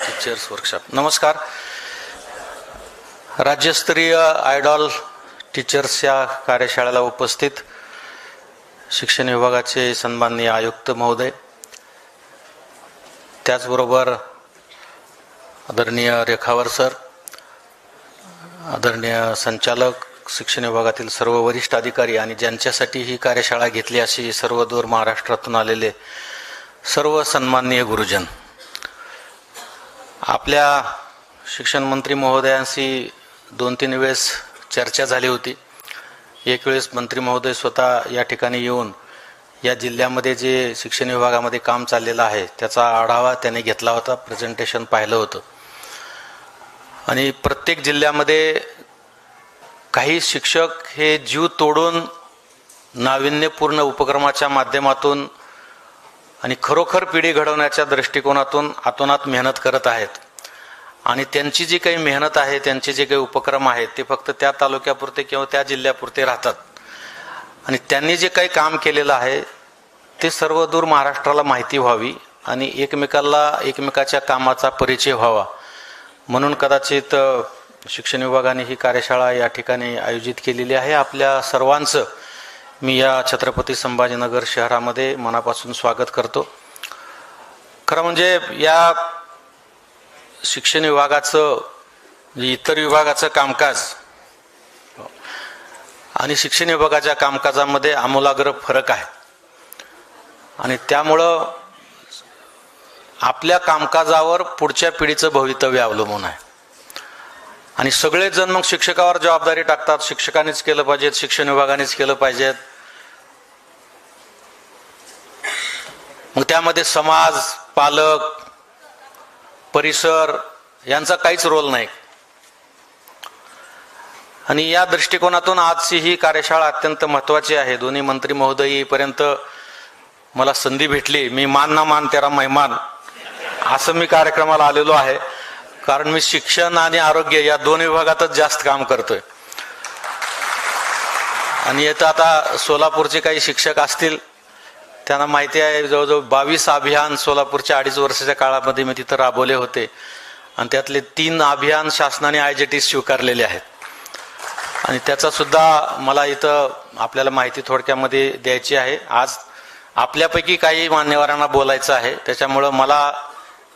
Teachers workshop. नमस्कार. राज्यस्तरीय idol teachers या कार्यशाळेला उपस्थित शिक्षण विभागाचे सन्माननीय आयुक्त महोदय, त्याचबरोबर आदरणीय रेखावर सर, आदरणीय संचालक, शिक्षण विभागातील सर्व वरिष्ठ अधिकारी आणि ज्यांच्यासाठी ही कार्यशाळा घेतली अशी सर्व दूर महाराष्ट्रातून आलेले सर्व सन्माननीय गुरुजन. आपल्या शिक्षण मंत्री महोदयांशी 2-3 वेळेस चर्चा झाली होती. एक वेळेस मंत्री महोदय स्वतः या ठिकाणी येऊन या जिल्ह्यामध्ये जे शिक्षण विभागामध्ये काम चाललेलं आहे त्याचा आढावा त्याने घेतला होता, प्रेझेंटेशन पाहिलं होतं. आणि प्रत्येक जिल्ह्यामध्ये काही शिक्षक हे जीव तोडून नाविन्यपूर्ण उपक्रमाच्या माध्यमातून आणि खरोखर पिढी घडवण्याच्या दृष्टिकोनातून अतोनात मेहनत करत आहेत. आणि त्यांची जी काही मेहनत आहे, त्यांचे जे काही उपक्रम आहेत ते फक्त त्या तालुक्यापुरते किंवा त्या जिल्ह्यापुरते राहतात. आणि त्यांनी जे काही काम केलेलं आहे ते सर्व दूर महाराष्ट्राला माहिती व्हावी आणि एकमेकाच्या कामाचा परिचय व्हावा म्हणून कदाचित शिक्षण विभागाने ही कार्यशाळा या ठिकाणी आयोजित केलेली आहे. आपल्या सर्वांचं मी या छत्रपती संभाजीनगर शहरामध्ये मनापासून स्वागत करतो. खरं म्हणजे या शिक्षण विभागाचं इतर विभागाचं कामकाज आणि शिक्षण विभागाच्या कामकाजामध्ये आमूलाग्र फरक आहे. आणि त्यामुळं आपल्या कामकाजावर पुढच्या पिढीचं भवितव्य अवलंबून आहे. आणि सगळेच जण मग शिक्षकावर जबाबदारी टाकतात, शिक्षकांनीच केलं पाहिजेत, शिक्षण विभागानेच केलं पाहिजेत. मग त्यामध्ये समाज, पालक, परिसर यांचा काहीच रोल नाही. आणि या दृष्टिकोनातून आजची ही कार्यशाळा अत्यंत महत्त्वाची आहे. दोन्ही मंत्री महोदय येईपर्यंत मला संधी भेटली. मी मान ना मान तेरा मेहमान असं मी कार्यक्रमाला आलेलो आहे, कारण मी शिक्षण आणि आरोग्य या दोन विभागातच जास्त काम करतोय. आणि येतं आता सोलापूरचे काही शिक्षक असतील, त्यांना माहिती आहे जवळजवळ 22 अभियान सोलापूरच्या 2.5 वर्षाच्या काळामध्ये मी तिथं राबवले होते. आणि त्यातले 3 अभियान शासनाने IJT स्वीकारलेले आहेत. आणि त्याचा सुद्धा मला इथं आपल्याला माहिती थोडक्यामध्ये द्यायची आहे. आज आपल्यापैकी काही मान्यवरांना बोलायचं आहे, त्याच्यामुळं मला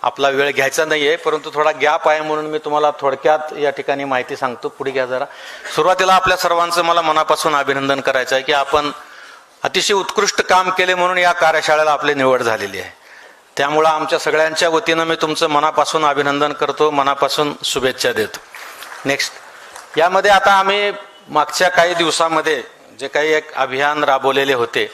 आपला वेळ घ्यायचा नाही आहे, परंतु थोडा गॅप आहे म्हणून मी तुम्हाला थोडक्यात या ठिकाणी माहिती सांगतो. पुढे घ्या जरा. सुरुवातीला आपल्या सर्वांचं मला मनापासून अभिनंदन करायचं आहे की आपण अतिशय उत्कृष्ट काम केले म्हणून या कार्यशाळेला आपली निवड झालेली आहे. त्यामुळं आमच्या सगळ्यांच्या वतीनं मी तुमचं मनापासून अभिनंदन करतो, मनापासून शुभेच्छा देतो. नेक्स्ट. यामध्ये आता आम्ही मागच्या काही दिवसामध्ये जे काही एक अभियान राबवलेले होते,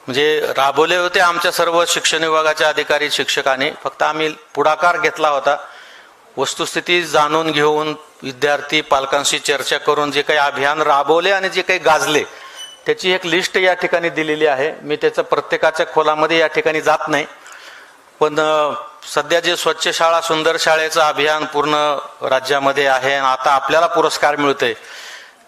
म्हणजे राबवले होते आमच्या सर्व शिक्षण विभागाच्या अधिकारी शिक्षकांनी, फक्त आम्ही पुढाकार घेतला होता. वस्तुस्थिती जाणून घेऊन विद्यार्थी पालकांशी चर्चा करून जे काही अभियान राबवले आणि जे काही गाजले त्याची एक लिस्ट या ठिकाणी दिलेली आहे. मी त्याचं प्रत्येकाच्या खोलामध्ये या ठिकाणी जात नाही, पण सध्या जे स्वच्छ शाळा सुंदर शाळेचं अभियान पूर्ण राज्यामध्ये आहे, आता आपल्याला पुरस्कार मिळतोय,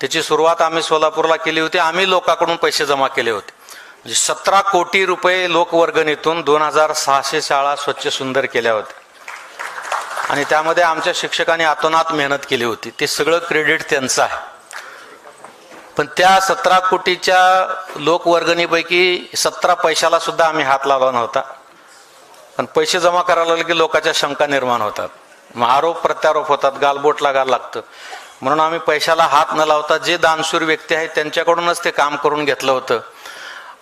त्याची सुरुवात आम्ही सोलापूरला केली होती. आम्ही लोकांकडून पैसे जमा केले होते. म्हणजे 17 कोटी रुपये लोकवर्गणीतून 2600 शाळा स्वच्छ सुंदर केल्या होत्या. आणि त्यामध्ये आमच्या शिक्षकांनी अतोनात मेहनत केली होती. ते सगळं क्रेडिट त्यांचं आहे. पण त्या 17 कोटीच्या लोकवर्गणीपैकी 17 पैशाला सुद्धा आम्ही हात लावला नव्हता. पण पैसे जमा करायला लागले की लोकांच्या शंका निर्माण होतात, मग आरोप प्रत्यारोप होतात, गालबोट लागायला लागतं. म्हणून आम्ही पैशाला हात न लावता जे दानशूर व्यक्ती आहेत त्यांच्याकडूनच ते काम करून घेतलं होतं.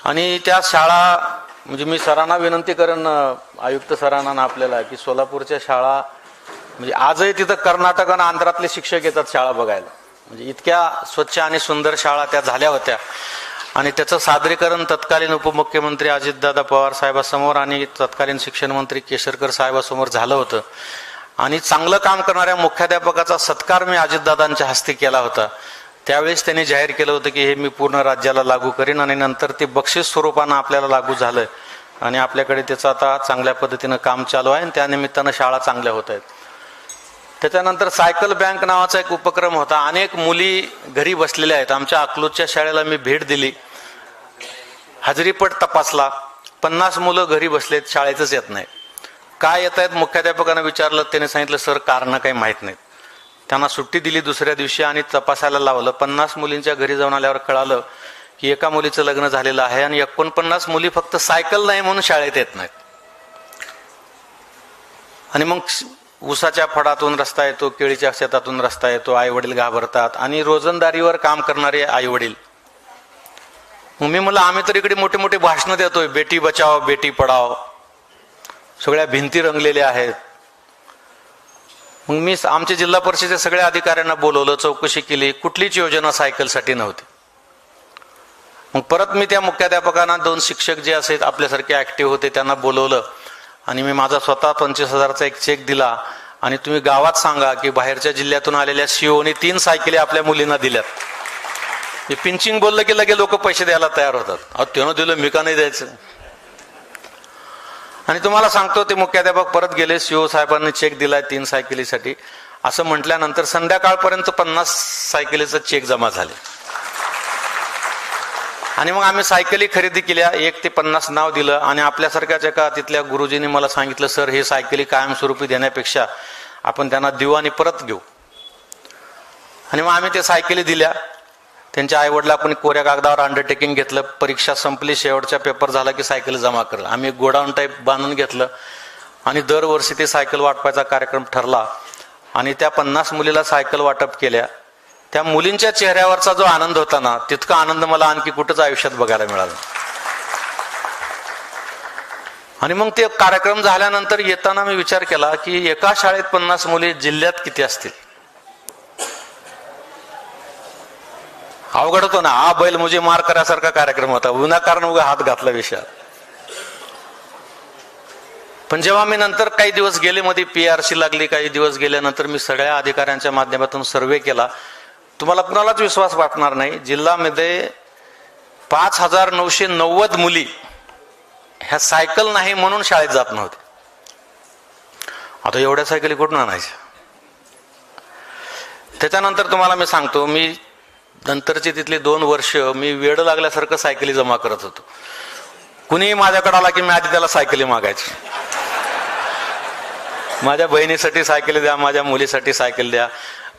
आणि त्या शाळा, म्हणजे मी सरांना विनंती करेन, आयुक्त सरांना आपल्याला, की सोलापूरच्या शाळा म्हणजे आजही तिथं कर्नाटक आणि आंध्रातले शिक्षक येतात शाळा बघायला. म्हणजे इतक्या स्वच्छ आणि सुंदर शाळा त्या झाल्या होत्या. आणि त्याचं सादरीकरण तत्कालीन उपमुख्यमंत्री अजितदादा पवार साहेबांसमोर आणि तत्कालीन शिक्षण मंत्री केशरकर साहेबांसमोर झालं होतं. आणि चांगलं काम करणाऱ्या मुख्याध्यापकाचा सत्कार मी अजितदादांच्या हस्ते केला होता. त्यावेळेस त्यांनी जाहीर केलं होतं की हे मी पूर्ण राज्याला लागू करीन. आणि नंतर ते बक्षीस स्वरूपानं आपल्याला लागू झालं आणि आपल्याकडे त्याचं आता चांगल्या पद्धतीनं काम चालू आहे आणि त्यानिमित्तानं शाळा चांगल्या होत आहेत. त्याच्यानंतर सायकल बँक नावाचा एक उपक्रम होता. अनेक मुली घरी बसलेल्या आहेत. आमच्या अकलूजच्या शाळेला मी भेट दिली, हजेरीपट तपासला, 50 मुलं घरी बसलेत, शाळेतच येत नाही. काय येत आहेत मुख्याध्यापकांना विचारलं, त्याने सांगितलं सर कारणं काही माहीत नाहीत. त्यांना सुट्टी दिली दुसऱ्या दिवशी आणि तपासायला लावलं. 50 मुलींच्या घरी जाऊन आल्यावर कळालं की एका मुलीचं लग्न झालेलं आहे आणि 49 मुली फक्त सायकल नाही म्हणून शाळेत येत नाहीत. आणि मग ऊसाच्या फडातून रस्ता येतो, केळीच्या शेतातून रस्ता येतो, आई वडील घाबरतात आणि रोजंदारीवर काम करणारे आई वडील. मग मी म्हणलं आम्ही तर इकडे मोठे मोठे भाषणं देतोय, बेटी बचाव बेटी पढाव, सगळ्या भिंती रंगलेल्या आहेत. मग मी आमच्या जिल्हा परिषदेच्या सगळ्या अधिकाऱ्यांना बोलवलं, चौकशी केली, कुठलीच योजना सायकलसाठी नव्हती. मग परत मी त्या मुख्याध्यापकांना 2 शिक्षक जे असे आपल्यासारखे ऍक्टिव्ह होते त्यांना बोलवलं आणि मी माझा स्वतः 25,000चा एक चेक दिला आणि तुम्ही गावात सांगा की बाहेरच्या जिल्ह्यातून आलेल्या सीओनी 3 सायकली आपल्या मुलींना दिल्यात. हे पिंचिंग बोललं की लगे लोक पैसे द्यायला तयार होतात. अहो त्यानं दिलं मी का नाही द्यायचं. आणि तुम्हाला सांगतो ते मुख्याध्यापक परत गेले, सीओ साहेबांनी चेक दिलाय 3 सायकलीसाठी असं म्हटल्यानंतर संध्याकाळपर्यंत 50 सायकलीचं चेक जमा झाले. आणि मग आम्ही सायकली खरेदी केल्या, 1 ते 50 नाव दिलं आणि आपल्यासारख्याच एका तिथल्या गुरुजींनी मला सांगितलं सर हे सायकली कायमस्वरूपी देण्यापेक्षा आपण त्यांना देऊ आणि परत घेऊ. आणि मग आम्ही ते सायकली दिल्या. त्यांच्या आईवडिला कोणी कोऱ्या कागदावर अंडरटेकिंग घेतलं, परीक्षा संपली, शेवटचा पेपर झाला की सायकल जमा करलं. आम्ही गोडाऊन टाईप बांधून घेतलं आणि दरवर्षी ते सायकल वाटपायचा कार्यक्रम ठरला आणि त्या 50 मुलीला सायकल वाटप केल्या. त्या मुलींच्या चेहऱ्यावरचा जो आनंद होता ना, तितका आनंद मला आणखी कुठंच आयुष्यात बघायला मिळाला. आणि मग ते कार्यक्रम झाल्यानंतर येताना मी विचार केला की एका शाळेत 50 मुली, जिल्ह्यात किती असतील. अवघड होतो ना. हा बैल मुझे मार करासारखा कार्यक्रम होता, विनाकारण उगा हात घातला विषयात. पण जेव्हा मी नंतर काही दिवस गेले, मध्ये PRC लागली, काही दिवस गेल्यानंतर मी सगळ्या अधिकाऱ्यांच्या माध्यमातून सर्वे केला. तुम्हाला कुणालाच विश्वास वाटणार नाही, जिल्ह्यामध्ये 5,990 मुली ह्या सायकल नाही म्हणून शाळेत जात नव्हते. आता एवढ्या सायकली कुठून आणायच्या. त्याच्यानंतर तुम्हाला मी सांगतो, मी नंतरची तिथली 2 वर्ष मी वेड लागल्यासारखं सायकली जमा करत होतो. कुणीही माझ्याकडे आला की मी आधी त्याला सायकली मागायची. माझ्या बहिणीसाठी सायकली द्या, माझ्या मुलीसाठी सायकल द्या.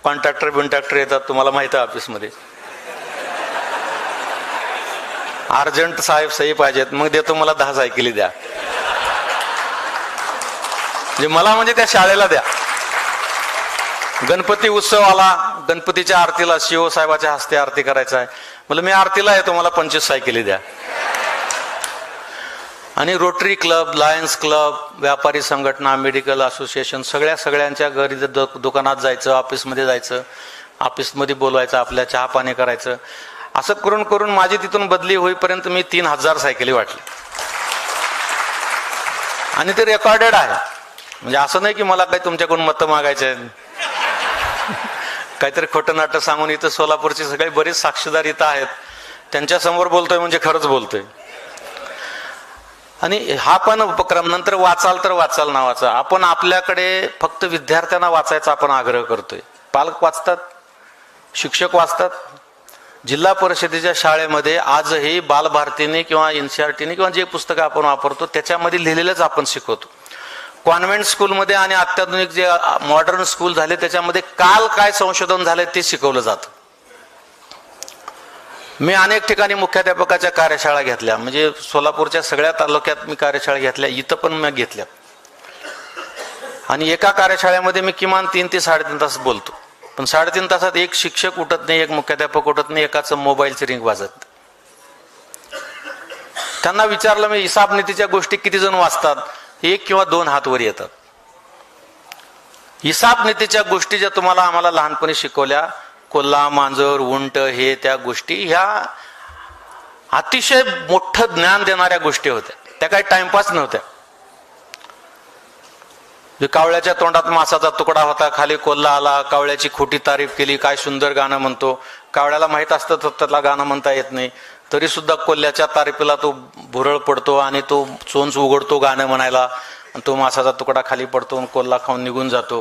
कॉन्ट्रॅक्टर बिनट्रॅक्टर येतात, तुम्हाला माहिती आहे ऑफिसमध्ये. अर्जंट साहेब सही पाहिजेत, मग देतो मला 10 सायकली द्या. म्हणजे त्या शाळेला द्या. गणपती उत्सव आला, गणपतीच्या आरतीला सीओ साहेबाच्या हस्ते आरती करायचा आहे, मला मी आरतीला येतो, मला 25 सायकली द्या. आणि रोटरी क्लब, लायन्स क्लब, व्यापारी संघटना, मेडिकल असोसिएशन, सगळ्यांच्या घरी दुकानात जायचं, ऑफिसमध्ये जायचं, ऑफिसमध्ये बोलवायचं, आपल्या चहा पाणी करायचं. असं करून करून माझी तिथून बदली होईपर्यंत मी 3,000 सायकली वाटली. आणि ते रेकॉर्डेड आहे. म्हणजे असं नाही की मला काही तुमच्याकडून मतं मागायचे आहेत, काहीतरी खोटं नाटक सांगून. इथं सोलापूरची सगळी बरीच साक्षीदार इथं आहेत, त्यांच्या समोर बोलतोय म्हणजे खरंच बोलतोय. आणि हा पण उपक्रम नंतर वाचाल तर वाचाल नावाचा, आपण आपल्याकडे फक्त विद्यार्थ्यांना वाचायचा आपण आग्रह करतोय. पालक वाचतात, शिक्षक वाचतात. जिल्हा परिषदेच्या शाळेमध्ये आजही बालभारतीने किंवा NCERTने किंवा जे पुस्तकं आपण वापरतो त्याच्यामध्ये लिहिलेलंच आपण शिकवतो. कॉन्व्हेंट स्कूलमध्ये आणि अत्याधुनिक जे मॉडर्न स्कूल झाले त्याच्यामध्ये काल काय संशोधन झाले ते शिकवलं जातं. मी अनेक ठिकाणी मुख्याध्यापकाच्या कार्यशाळा घेतल्या, म्हणजे सोलापूरच्या सगळ्या तालुक्यात मी कार्यशाळा घेतल्या, इथं पण मी घेतल्या. आणि एका कार्यशाळेमध्ये मी किमान 3 ते 3.5 तास बोलतो. पण 3.5 तासात एक शिक्षक उठत नाही, एक मुख्याध्यापक उठत नाही, एकाचं मोबाईलची रिंग वाजत. त्यांना विचारलं मी, हिसाब नीतीच्या गोष्टी किती जण वाचतात? 1 किंवा 2 हात वर येतात. हिसाब नीतीच्या गोष्टी ज्या तुम्हाला आम्हाला लहानपणी शिकवल्या, कोल्हा, मांजर, उंट, हे त्या गोष्टी ह्या अतिशय मोठं ज्ञान देणाऱ्या गोष्टी होत्या. त्या काही टाइमपास नव्हत्या. कावळ्याच्या तोंडात मासाचा तुकडा होता, खाली कोल्हा आला, कावळ्याची खोटी तारीफ केली, काय सुंदर गाणं म्हणतो. कावळ्याला माहित असतं तर त्याला गाणं म्हणता येत नाही, तरी सुद्धा कोल्ह्याच्या तारीफीला तो भुरळ पडतो आणि तो चोंच उघडतो गाणं म्हणायला, तो मासाचा तुकडा खाली पडतो आणि कोल्हा खाऊन निघून जातो.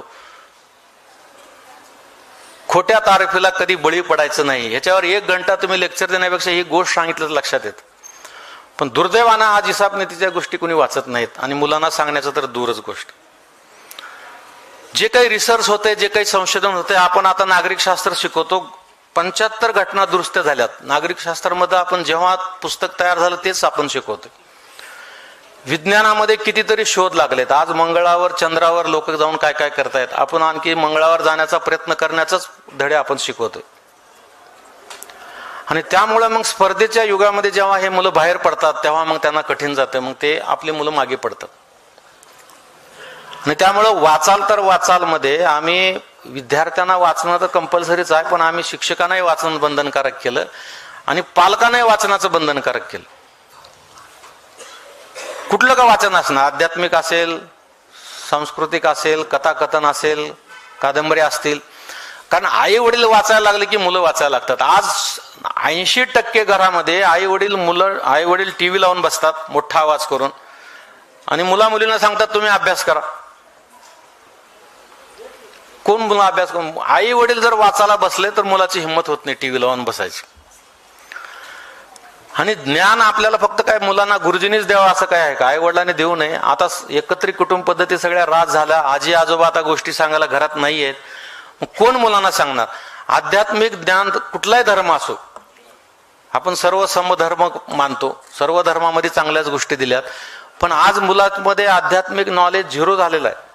खोट्या तारीफीला कधी बळी पडायचं नाही. ह्याच्यावर 1 घंटा तुम्ही लेक्चर देण्यापेक्षा ही गोष्ट सांगितलं लक्षात येत. पण दुर्दैवानं आज हिसाब नीतीच्या गोष्टी कोणी वाचत नाहीत आणि मुलांना सांगण्याचं तर दूरच गोष्ट. जे काही रिसर्च होते, जे काही संशोधन होते, आपण आता नागरिकशास्त्र शिकवतो, 75 घटना दुरुस्त झाल्यात. नागरिकशास्त्रामध्ये आपण जेव्हा पुस्तक तयार झालं तेच आपण शिकवतो. विज्ञानामध्ये कितीतरी शोध लागलेत. आज मंगळावर, चंद्रावर लोक जाऊन काय काय करतायत. आपण आणखी मंगळावर जाण्याचा प्रयत्न करण्याचाच धडे आपण शिकवतोय. आणि त्यामुळे मग स्पर्धेच्या युगामध्ये जेव्हा हे मुलं बाहेर पडतात तेव्हा मग त्यांना कठीण जातं, मग ते आपले मुलं मागे पडतात. आणि त्यामुळं वाचाल तर वाचाल मध्ये आम्ही विद्यार्थ्यांना वाचणं तर कंपल्सरीच आहे, पण आम्ही शिक्षकांनाही वाचन बंधनकारक केलं आणि पालकांनाही वाचनाचं बंधनकारक केलं. कुठलं का वाचन असणार, आध्यात्मिक असेल, सांस्कृतिक असेल, कथाकथन असेल, कादंबरी असतील. कारण आई वडील वाचायला लागले की मुलं वाचायला लागतात. आज 80% घरामध्ये आई वडील टीव्ही लावून बसतात मोठा आवाज करून आणि मुलींना सांगतात तुम्ही अभ्यास करा. कोण मुलं अभ्यास करून, आई वडील जर वाचायला बसले तर मुलाची हिंमत होत नाही टीव्ही लावून बसायची. आणि ज्ञान आपल्याला फक्त काय मुलांना गुरुजींनीच द्यावं असं काय आहे का, आई वडिलांनी देऊ नये. आता एकत्रित कुटुंब पद्धती सगळ्या राज झाल्या, आजी आजोबा आता गोष्टी सांगायला घरात नाहीयेत, कोण मुलांना सांगणार. आध्यात्मिक ज्ञान कुठलाही धर्म असो, आपण सर्व समधर्म मानतो, सर्व धर्मामध्ये चांगल्याच गोष्टी दिल्यात, पण आज मुलांमध्ये आध्यात्मिक नॉलेज झिरो झालेलं आहे.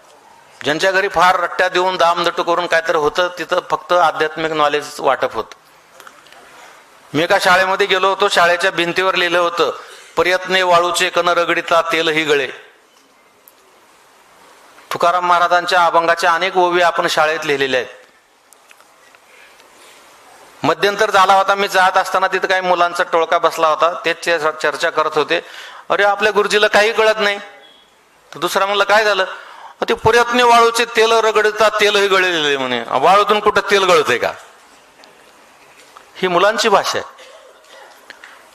ज्यांच्या घरी फार रट्ट्या देऊन दामदट्टू करून काहीतरी होतं तिथं फक्त आध्यात्मिक नॉलेज वाटप होतं. मी एका शाळेमध्ये गेलो होतो, शाळेच्या भिंतीवर लिहिलं होतं प्रयत्ने वाळूचे कन रगडीता तेलही गळे. तुकाराम महाराजांच्या अभंगाच्या अनेक ओवी आपण शाळेत लिहिलेल्या आहेत. मध्यंतर झाला होता, मी जात असताना तिथं काही मुलांचा टोळका बसला होता, तेच चर्चा करत होते, अरे आपल्या गुरुजीला काही कळत नाही. तर दुसरा म्हणलं काय झालं, ते प्रयत्ने वाळूचे तेल रगडतात तेलही गळलेले म्हणे. वाळूतून कुठं तेल गळतंय का. ही मुलांची भाषा आहे.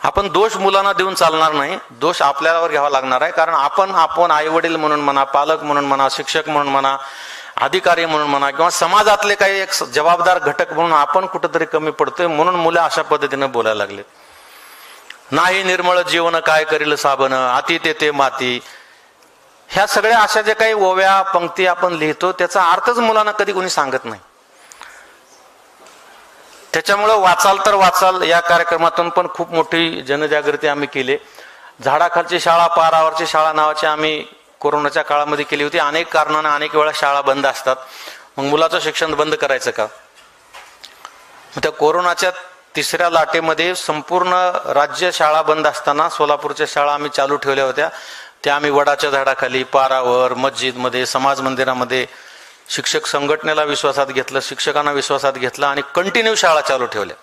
आपण दोष मुलांना देऊन चालणार नाही, दोष आपल्यावर घ्यावा लागणार आहे. कारण आपण आई वडील म्हणून म्हणा, पालक म्हणून म्हणा, शिक्षक म्हणून म्हणा, अधिकारी म्हणून म्हणा, किंवा समाजातले काही एक जबाबदार घटक म्हणून आपण कुठंतरी कमी पडतोय, म्हणून मुलं अशा पद्धतीने बोलायला लागले. नाही निर्मळ जीवन काय करील साबण, अति तेथे माती. ह्या सगळ्या अशा ज्या काही ओव्या पंक्ती आपण लिहितो त्याचा अर्थच मुलांना कधी कोणी सांगत नाही. त्याच्यामुळं वाचाल तर वाचाल या कार्यक्रमातून पण खूप मोठी जनजागृती आम्ही केली. झाडाखालची शाळा पारावरची शाळा नावाची आम्ही कोरोनाच्या काळामध्ये केली होती. अनेक कारणाने अनेक वेळा शाळा बंद असतात, मग मुलाचं शिक्षण बंद करायचं का. त्या कोरोनाच्या तिसऱ्या लाटेमध्ये संपूर्ण राज्य शाळा बंद असताना सोलापूरच्या शाळा आम्ही चालू ठेवल्या होत्या. त्या आम्ही वडाच्या झाडाखाली, पारावर, मस्जिदमध्ये, समाज मंदिरामध्ये शिक्षक संघटनेला विश्वासात घेतलं, शिक्षकांना विश्वासात घेतलं आणि कंटिन्यू शाळा चालू ठेवल्या.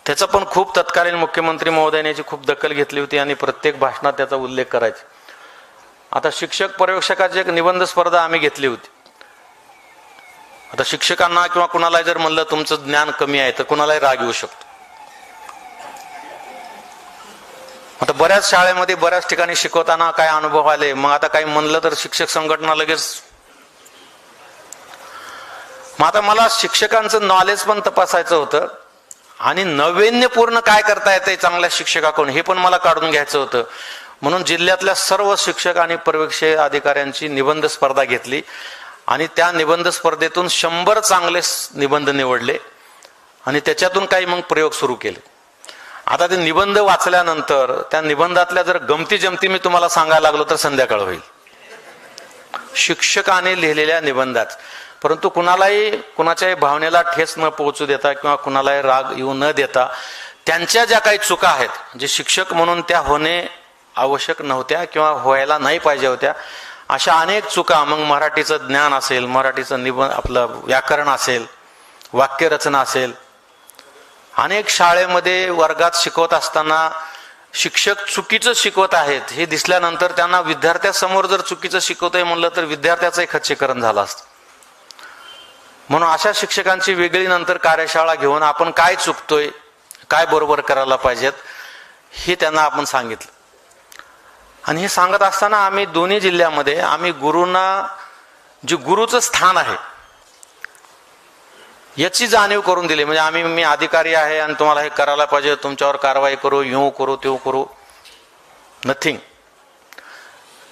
त्याचा पण खूप तत्कालीन मुख्यमंत्री महोदयांनी याची खूप दखल घेतली होती आणि प्रत्येक भाषणात त्याचा उल्लेख करायचे. आता शिक्षक पर्यवेक्षकाची एक निबंध स्पर्धा आम्ही घेतली होती. आता शिक्षकांना किंवा कुणाला जर म्हणलं तुमचं ज्ञान कमी आहे तर कुणालाही राग येऊ शकतो. आता बऱ्याच शाळेमध्ये बऱ्याच ठिकाणी शिकवताना काय अनुभव आले, मग आता काही म्हणलं तर शिक्षक संघटना लगेच. मग आता मला शिक्षकांचं नॉलेज पण तपासायचं होतं आणि नाविन्यपूर्ण काय करता येतंय चांगल्या शिक्षकाकडून हे पण मला काढून घ्यायचं होतं. म्हणून जिल्ह्यातल्या सर्व शिक्षक आणि पर्यवेक्षक अधिकाऱ्यांची निबंध स्पर्धा घेतली आणि त्या निबंध स्पर्धेतून 100 चांगले निबंध निवडले आणि त्याच्यातून काही मग प्रयोग सुरू केले. आता ते निबंध वाचल्यानंतर त्या निबंधातल्या जर गमती जमती मी तुम्हाला सांगायला लागलो तर संध्याकाळ होईल. शिक्षकाने लिहिलेल्या निबंधात, परंतु कुणाच्याही भावनेला ठेस न पोहोचू देता किंवा कुणालाही राग येऊ न देता त्यांच्या ज्या काही चुका आहेत जे शिक्षक म्हणून त्या होणे आवश्यक नव्हत्या किंवा व्हायला नाही पाहिजे होत्या, अशा अनेक चुका, मग मराठीचं ज्ञान असेल, मराठीचं निबंध आपलं व्याकरण असेल, वाक्यरचना असेल, अनेक शाळेमध्ये वर्गात शिकवत असताना शिक्षक चुकीचं शिकवत आहेत हे दिसल्यानंतर त्यांना विद्यार्थ्यासमोर जर चुकीचं शिकवतोय म्हणलं तर विद्यार्थ्याचंही खच्चीकरण झालं असतं. म्हणून अशा शिक्षकांची वेगळी नंतर कार्यशाळा घेऊन आपण काय चुकतोय, काय बरोबर करायला पाहिजेत हे त्यांना आपण सांगितलं. आणि हे सांगत असताना आम्ही दोन्ही जिल्ह्यामध्ये आम्ही गुरुंना जे गुरुचं स्थान आहे याची जाणीव करून दिली. म्हणजे मी अधिकारी आहे आणि तुम्हाला हे करायला पाहिजे, तुमच्यावर कारवाई करू, यूं करू, त्यों करू, नथिंग.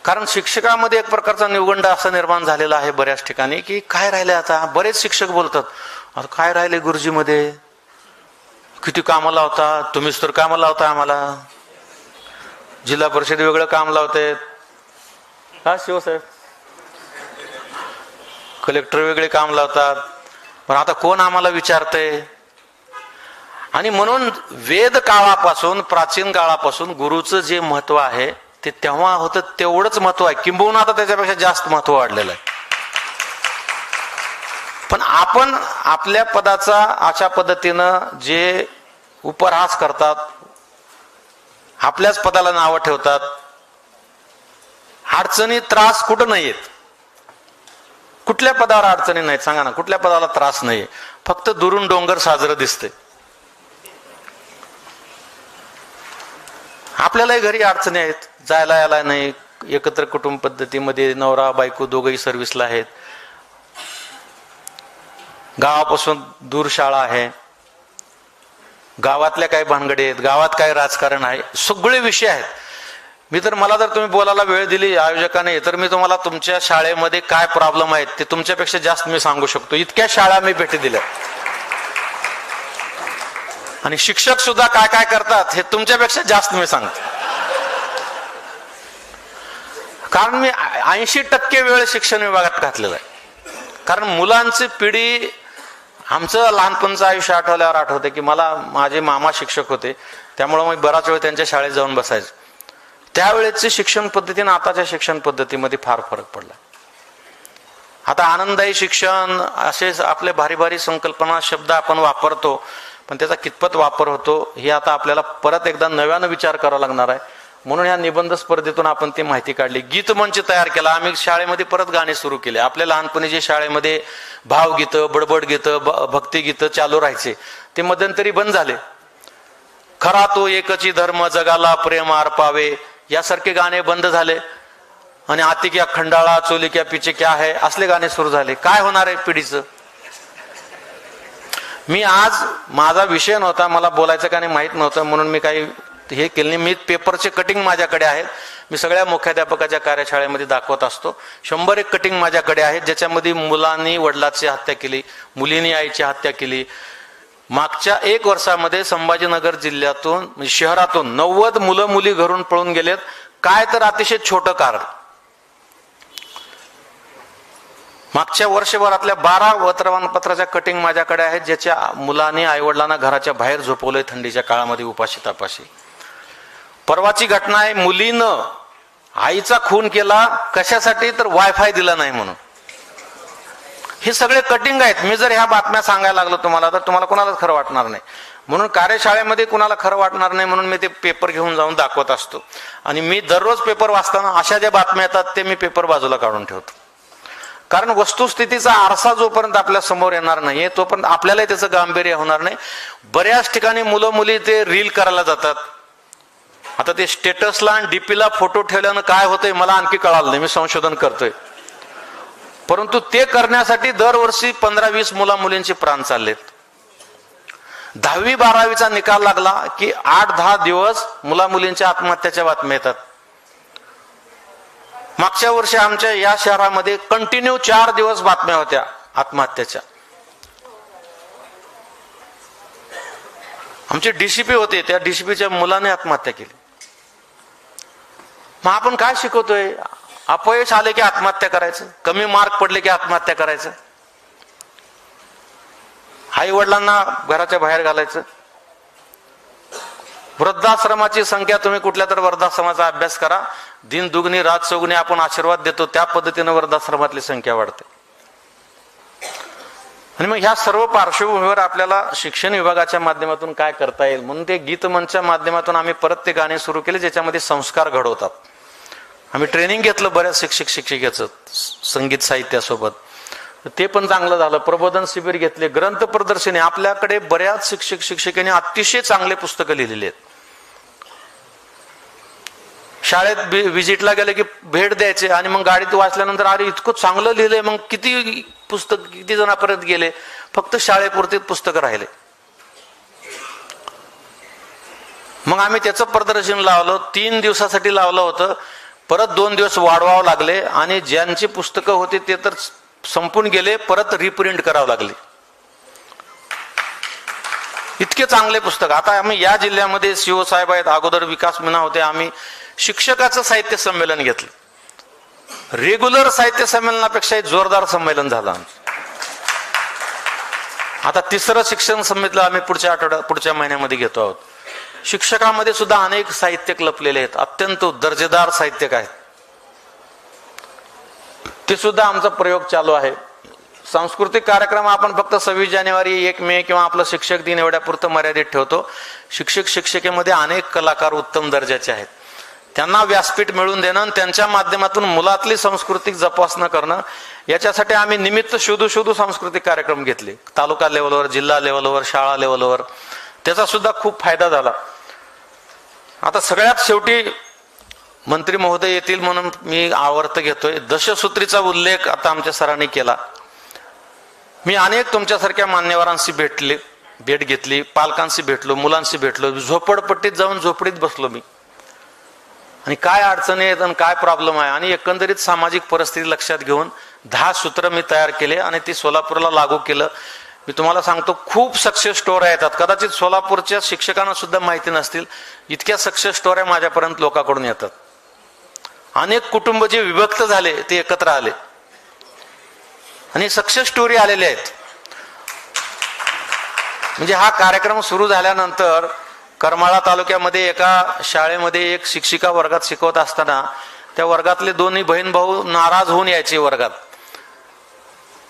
कारण शिक्षकामध्ये एक प्रकारचा न्यूगंड असा निर्माण झालेला आहे बऱ्याच ठिकाणी की काय राहिले आता. बरेच शिक्षक बोलतात आता काय राहिले गुरुजीमध्ये, किती कामाला लावता तुम्हीच, तर कामाला लावता आम्हाला, जिल्हा परिषद वेगळं काम लावते, हा शिवसाहेब कलेक्टर वेगळे काम लावतात, पण आता कोण आम्हाला विचारतंय. आणि म्हणून वेद काळापासून, प्राचीन काळापासून गुरुचं जे महत्व आहे ते तेव्हा होतं तेवढंच महत्व आहे, किंबहुना आता त्याच्यापेक्षा जास्त महत्व वाढलेलं आहे. पण आपण आपल्या पदाचा अशा पद्धतीनं जे उपहास करतात, आपल्याच पदाला नावं ठेवतात. अडचणी त्रास कुठं नाही येत, कुठल्या पदावर अडचणी नाहीत सांगा ना, कुठल्या पदाला त्रास नाहीये, फक्त दुरून डोंगर साजरं दिसते. आपल्यालाही घरी अडचणी आहेत, जायला यायला नाही, एकत्र कुटुंब पद्धतीमध्ये नवरा बायको दोघंही सर्व्हिसला आहेत, गावापासून दूर शाळा आहे, गावातल्या काही भानगडी आहेत, गावात काय राजकारण आहे, सगळे विषय आहेत. मला जर तुम्ही बोलायला वेळ दिली आयोजकाने, तर मी तुम्हाला तुमच्या शाळेमध्ये काय प्रॉब्लेम आहेत ते तुमच्यापेक्षा जास्त मी सांगू शकतो. इतक्या शाळा मी भेटी दिल्या. आणि शिक्षक सुद्धा काय काय करतात हे तुमच्यापेक्षा जास्त मी सांगतो. कारण मी 80% वेळ शिक्षण विभागात घातलेला आहे. कारण मुलांची पिढी, आमचं लहानपणचं आयुष्य आठवल्यावर आठवते की मला माझे मामा शिक्षक होते, त्यामुळे मी बराच वेळ त्यांच्या शाळेत जाऊन बसायचो. त्यावेळेची शिक्षण पद्धतीने आताच्या शिक्षण पद्धतीमध्ये फार फरक पडला. आता आनंददायी शिक्षण असे आपले भारी भारी संकल्पना शब्द आपण वापरतो, पण त्याचा कितपत वापर होतो हे आता आपल्याला परत एकदा नव्यानं विचार करावा लागणार आहे. म्हणून या निबंध स्पर्धेतून आपण ती माहिती काढली. गीतमंच तयार केला आम्ही, शाळेमध्ये परत गाणे सुरू केले. आपल्या लहानपणी जे शाळेमध्ये भावगीतं, बडबड गीतं, भक्तिगीतं चालू राहायचे ते मध्यंतरी बंद झाले. खरा तो एकची धर्म जगाला प्रेम अर्पावे यासारखे गाणे बंद झाले. आणि आती क्या खंडाळा चोली क्या पीछे क्या है असले गाणे सुरू झाले. काय होणार आहे पिढीचं. मी आज, माझा विषय नव्हता, मला बोलायचं का नाही माहित नव्हतं, म्हणून मी काही हे केलं नाही. मी पेपरचे कटिंग माझ्याकडे आहेत, मी सगळ्या मुख्याध्यापकाच्या कार्यशाळेमध्ये दाखवत असतो. 100 कटिंग माझ्याकडे आहेत, ज्याच्यामध्ये मुलांनी वडिलाची हत्या केली, मुलींनी आईची हत्या केली. मागच्या 1 वर्षामध्ये संभाजीनगर जिल्ह्यातून, म्हणजे शहरातून 90 मुलं मुली घरून पळून गेलेत. काय तर अतिशय छोटं कारण. मागच्या वर्षभरातल्या 12 वर्तमानपत्राच्या कटिंग माझ्याकडे आहेत, ज्याच्या मुलांनी आईवडिलांना घराच्या बाहेर झोपवलंय थंडीच्या काळामध्ये उपाशी तापाशी. परवाची घटना आहे, मुलीनं आईचा खून केला कशासाठी, तर वायफाय दिला नाही म्हणून. हे सगळे कटिंग आहेत. मी जर ह्या बातम्या सांगायला लागलो तुम्हाला, तर तुम्हाला कोणालाच खरं वाटणार नाही. म्हणून कार्यशाळेमध्ये कुणाला खरं वाटणार नाही म्हणून मी ते पेपर घेऊन जाऊन दाखवत असतो. आणि मी दररोज पेपर वाचताना अशा ज्या बातम्या येतात ते मी पेपर बाजूला काढून ठेवतो. कारण वस्तुस्थितीचा आरसा जोपर्यंत आपल्या समोर येणार नाही तोपर्यंत आपल्यालाही त्याचं गांभीर्य होणार नाही. बऱ्याच ठिकाणी मुलं मुली ते रील करायला जातात. आता ते स्टेटसला आणि डीपीला फोटो ठेवल्यानं काय होतंय मला आणखी कळालं नाही, मी संशोधन करतोय. परंतु ते करण्यासाठी दरवर्षी 15-20 मुला मुलींचे प्राण चाललेत. 10वी-12वीचा निकाल लागला की 8-10 दिवस मुला मुलींच्या आत्महत्याच्या बातम्या येतात. मागच्या वर्षी आमच्या या शहरामध्ये कंटिन्यू 4 दिवस बातम्या होत्या आत्महत्याच्या. आमचे डीसीपी होते, त्या डीसीपीच्या मुलाने आत्महत्या केली. मग आपण काय शिकवतोय. अपयश आले की आत्महत्या करायचं, कमी मार्क पडले की आत्महत्या करायचं, आई वडिलांना घराच्या बाहेर घालायचं. वृद्धाश्रमाची संख्या, तुम्ही कुठल्या तर वृद्धाश्रमाचा अभ्यास करा, दिन दुगणी रात चौगुणी आपण आशीर्वाद देतो, त्या पद्धतीने वृद्धाश्रमातली संख्या वाढते. आणि मग ह्या सर्व पार्श्वभूमीवर आपल्याला शिक्षण विभागाच्या माध्यमातून काय करता येईल म्हणून ते गीतमंचच्या माध्यमातून आम्ही परत ते गाणे सुरू केले, ज्याच्यामध्ये संस्कार घडवतात. आम्ही ट्रेनिंग घेतलं बऱ्याच शिक्षक शिक्षिकेचं संगीत साहित्यासोबत, ते पण चांगलं झालं. प्रबोधन शिबिर घेतले, ग्रंथ प्रदर्शनी. आपल्याकडे बऱ्याच शिक्षक शिक्षिकांनी अतिशय चांगले पुस्तकं लिहिलेली आहेत. शाळेत व्हिजिटला गेले की भेट द्यायचे आणि मग गाडीत वाचल्यानंतर अरे इतकं चांगलं लिहिलंय, मग किती पुस्तक किती जणांपर्यंत गेले, फक्त शाळेपुरती पुस्तकं राहिले. मग आम्ही त्याचं प्रदर्शन लावलं, 3 दिवसासाठी लावलं होतं. परत 2 दिवस वाढवावं लागले आणि ज्यांची पुस्तकं होती ते तर संपून गेले, परत रिप्रिंट करावं लागले. इतके चांगले पुस्तक. आता आम्ही या जिल्ह्यामध्ये सीओ साहेब आहेत, अगोदर विकास मीना होते, आम्ही शिक्षकाचं साहित्य संमेलन घेतलं. रेग्युलर साहित्य संमेलनापेक्षा जोरदार संमेलन झालं आमचं. आता 3रं शिक्षण संमेलन आम्ही पुढच्या महिन्यामध्ये घेतो आहोत. शिक्षकामध्ये सुद्धा अनेक साहित्यक लपलेले आहेत, अत्यंत दर्जेदार साहित्यक आहेत. ते सुद्धा आमचा प्रयोग चालू आहे. सांस्कृतिक कार्यक्रम आपण फक्त 26 जानेवारी 1 मे किंवा आपलं शिक्षक दिन एवढ्या पुरतं मर्यादित ठेवतो. शिक्षक शिक्षिकेमध्ये अनेक कलाकार उत्तम दर्जाचे आहेत. त्यांना व्यासपीठ मिळवून देणं आणि त्यांच्या माध्यमातून मुलातली सांस्कृतिक जपासना करणं, याच्यासाठी आम्ही निमित्त शोधू सांस्कृतिक कार्यक्रम घेतले. तालुका लेवलवर, जिल्हा लेवलवर, शाळा लेवलवर. त्याचा सुद्धा खूप फायदा झाला. आता सगळ्यात शेवटी मंत्री महोदय येतील म्हणून मी आवर्त घेतोय. दशसूत्रीचा उल्लेख आता आमच्या सरांनी केला. मी अनेक तुमच्यासारख्या मान्यवरांशी भेट घेतली, पालकांशी भेटलो, मुलांशी भेटलो, झोपडपट्टीत जाऊन झोपडीत बसलो मी, आणि काय अडचणी आहेत आणि काय प्रॉब्लेम आहे, आणि एकंदरीत सामाजिक परिस्थिती लक्षात घेऊन 10 सूत्र मी तयार केले आणि ती सोलापूरला लागू केलं. मी तुम्हाला सांगतो, खूप सक्सेस स्टोऱ्या येतात. कदाचित सोलापूरच्या शिक्षकांना सुद्धा माहिती नसतील, इतक्या सक्सेस स्टोऱ्या माझ्यापर्यंत लोकांकडून येतात. अनेक कुटुंब जे विभक्त झाले ते एकत्र आले आणि सक्सेस स्टोरी आलेल्या आहेत. म्हणजे हा कार्यक्रम सुरू झाल्यानंतर करमाळा तालुक्यामध्ये एका शाळेमध्ये एक शिक्षिका वर्गात शिकवत असताना त्या वर्गातले दोन्ही बहीण भाऊ नाराज होऊन यायचे वर्गात.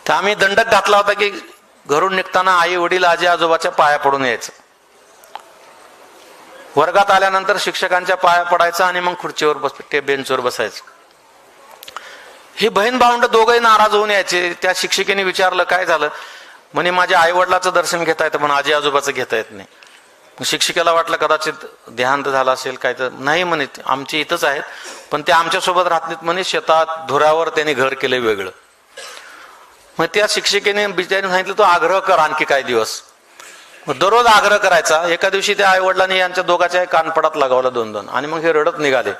तर आम्ही दंडक घातला होता की घरून निघताना आई वडील आजी आजोबाच्या पाया पडून यायचं. वर्गात आल्यानंतर शिक्षकांच्या पाया पडायचं आणि मग खुर्चीवर बेंचवर बसायचं. ही बहीण भावंड दोघंही नाराज होऊन यायचे. त्या शिक्षिकेने विचारलं काय झालं, म्हणे माझ्या आई वडिलाचं दर्शन घेता येतं पण आजी आजोबाचं घेता येत नाही. शिक्षिकेला वाटलं कदाचित देहांत झाला असेल काय, तर नाही म्हणे आमचे इथंच आहेत पण ते आमच्यासोबत राहत नाहीत म्हणे, शेतात धुऱ्यावर त्यांनी घर केलं वेगळं. मग त्या शिक्षिकेने बिचारीने सांगितलं तो आग्रह कर आणखी काही दिवस. मग दररोज आग्रह करायचा. एका दिवशी त्या आई वडिलांनी यांच्या दोघाच्या कानपडात लगावला 2-2 आणि मग हे रडत निघाले.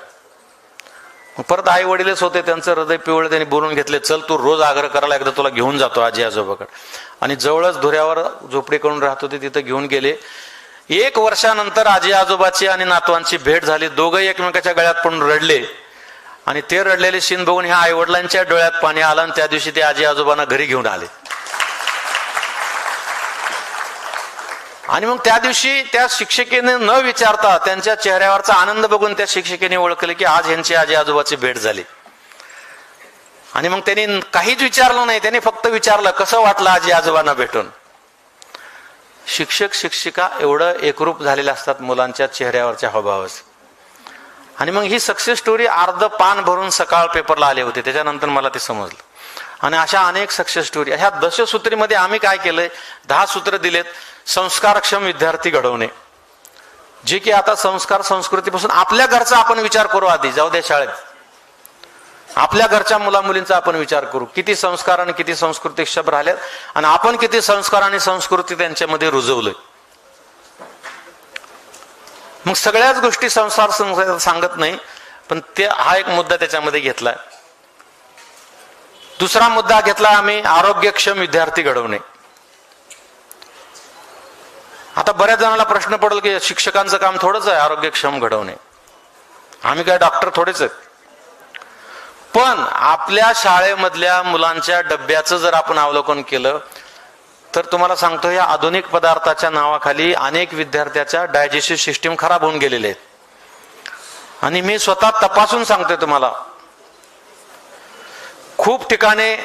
मग परत आई वडीलच होते, त्यांचं हृदय पिवळे, त्यांनी बोलून घेतले, चल तू रोज आग्रह करायला एकदा तुला घेऊन जातो आजी आजोबाकडे. आणि जवळच धुऱ्यावर झोपडी करून राहत होते तिथं घेऊन गेले. 1 वर्षानंतर आजी आजोबाची आणि नातवांची भेट झाली. दोघंही एकमेकाच्या गळ्यात पडून रडले आणि ते रडलेले शीन बघून ह्या आई वडिलांच्या डोळ्यात पाणी आलं आणि त्या दिवशी ते आजी आजोबांना घरी घेऊन आले. आणि मग त्या दिवशी त्या शिक्षिकेने न विचारता त्यांच्या चेहऱ्यावरचा आनंद बघून त्या शिक्षिकेने ओळखले की आज ह्यांची आजी आजोबाची भेट झाली. आणि मग त्यांनी काहीच विचारलं नाही, त्यांनी फक्त विचारलं कसं वाटलं आजी आजोबांना भेटून. शिक्षक शिक्षिका एवढं एकरूप झालेले असतात मुलांच्या चेहऱ्यावरच्या हावभावाच. आणि मग ही सक्सेस स्टोरी अर्ध पान भरून सकाळ पेपरला आले होते, त्याच्यानंतर मला ते समजलं. आणि अशा अनेक सक्सेस स्टोरी. ह्या दशसूत्रीमध्ये आम्ही काय केलंय, 10 सूत्र दिलेत. संस्कारक्षम विद्यार्थी घडवणे, जे की आता संस्कार संस्कृतीपासून आपल्या घरचा आपण विचार करू. आधी जाऊ द्या शाळेत, आपल्या घरच्या मुला मुलींचा आपण विचार करू. किती संस्कार आणि किती संस्कृती शब्द राहिलेत आणि आपण किती संस्कार आणि संस्कृती त्यांच्यामध्ये रुजवलंय. मग सगळ्याच गोष्टी संसार सांगत नाही, पण ते हा एक मुद्दा त्याच्यामध्ये घेतलाय. दुसरा मुद्दा घेतला आम्ही आरोग्यक्षम विद्यार्थी घडवणे. आता बऱ्याच जणांना प्रश्न पडेल की शिक्षकांचं काम थोडंच आहे आरोग्यक्षम घडवणे, आम्ही काय डॉक्टर थोडेच आहेत. पण आपल्या शाळेमधल्या मुलांच्या डब्याचं जर आपण अवलोकन केलं तर तुम्हाला सांगतो, या आधुनिक पदार्थाच्या नावाखाली अनेक विद्यार्थ्याच्या डायजेस्टिव्ह सिस्टीम खराब होऊन गेलेले आहेत. आणि मी स्वतः तपासून सांगतोय तुम्हाला, खूप ठिकाणी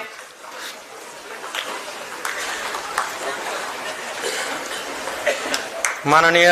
माननीय